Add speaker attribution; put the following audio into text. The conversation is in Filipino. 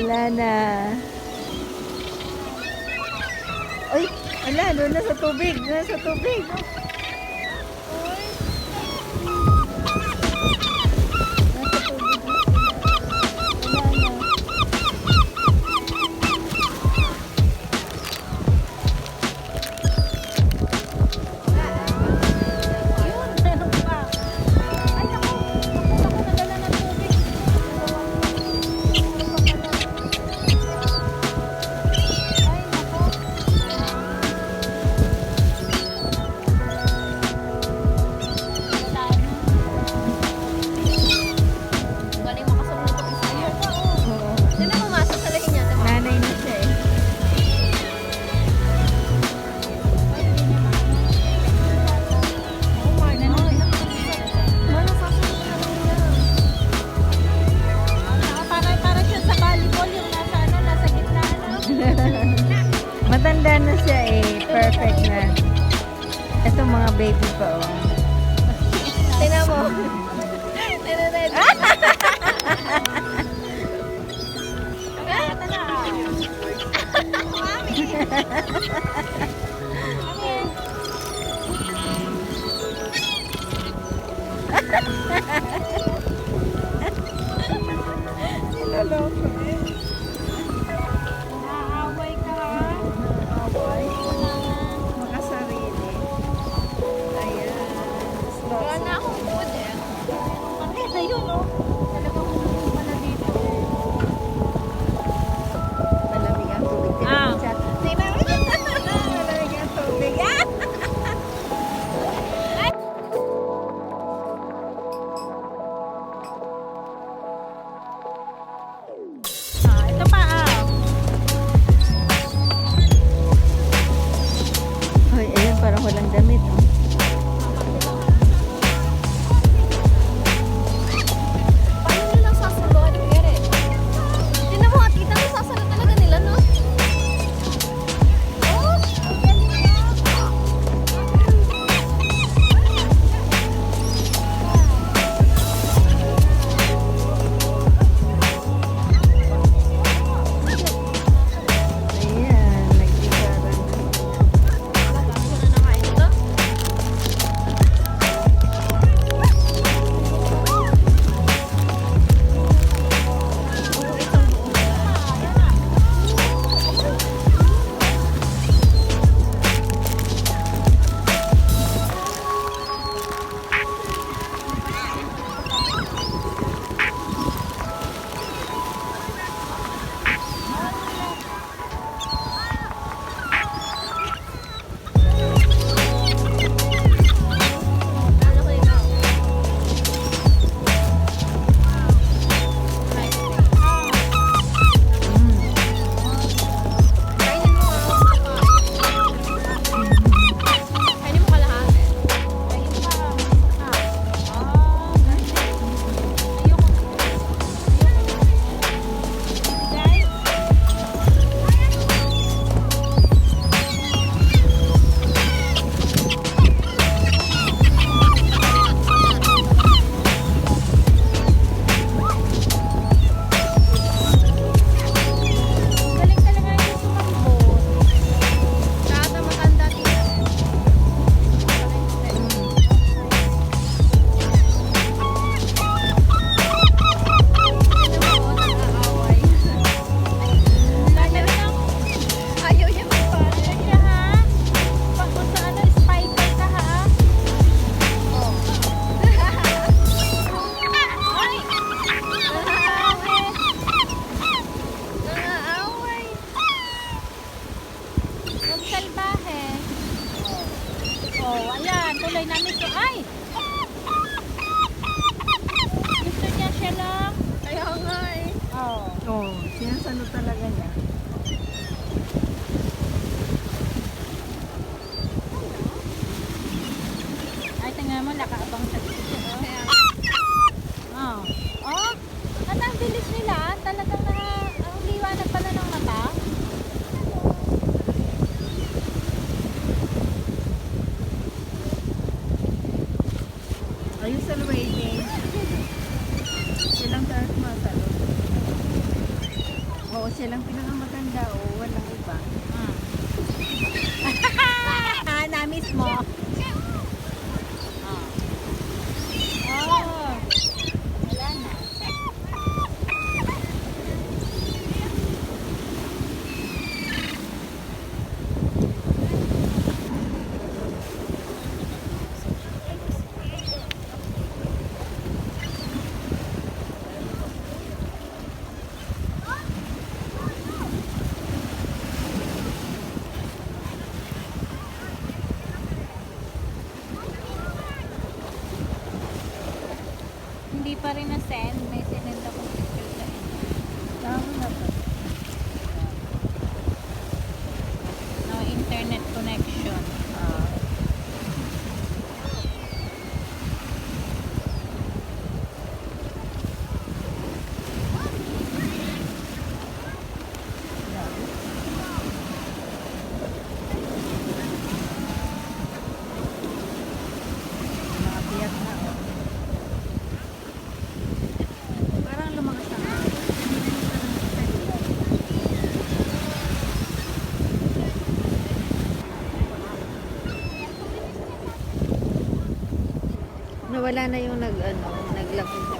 Speaker 1: Wala na. Uy, wala, doon na sa tubig. Doon na sa tubig. Matanda na siya eh. Perfect na. Ito mga baby pa oh.
Speaker 2: Tingnan mo. Nire-ready.
Speaker 1: Naloko eh.
Speaker 2: Naaway ka ha?
Speaker 1: Away. Makasarili. Ayan. Slow.
Speaker 2: Wala na akong mood eh. Pati na yun oh. Talagang hindi pala dito.
Speaker 1: Malamig ang tubig.
Speaker 2: Ah.
Speaker 1: Tingnan mo. Malamig ang tubig. Ah!
Speaker 2: Ito pa ah.
Speaker 1: Hoy, ayan, parang walang damit. Oh.
Speaker 2: Paano nilang sasaluhan yung ere? Tingnan mo at kita mo sasalo talaga nila no? Oh! Ang galing na!
Speaker 1: Ayan, nagtitira na.
Speaker 2: Ako na nakain ito. Ano ko ikaw? Kainin mo nga ako. Kainin mo kalahati. Kainin pa. Ayoko. Guys. Galing talaga yung sumambot. Kada matanda dito. Ayaw niya magpapalala siya ha. Pag kung sa ano, spider ka ha. Oh. Ay! Nangaaway. Huwag salbahe. Oh, ayan. Tuloy namin ito. Ay! Gusto niya siya lang. Kaya nga eh. Oh.
Speaker 1: Oh, sinasano talaga niya.
Speaker 2: Ay, tingnan mo. Nakaabang sa dito siya. Oh. Oh. At ang bilis nila. Talagang ang liwanag pala ng mata.
Speaker 1: Ayun sa waiting. Silang taas masalo. Oo, silang pinakamaganda. O, walang iba.
Speaker 2: Na-miss mo. Oh. Wala na. Hindi pa rin na-send. May sinend akong picture sa inyo.
Speaker 1: Tama na ba?
Speaker 2: No internet connection.
Speaker 1: Mga biyak na. Oh. Parang lumakas na nga. Nawala na yung naglapit.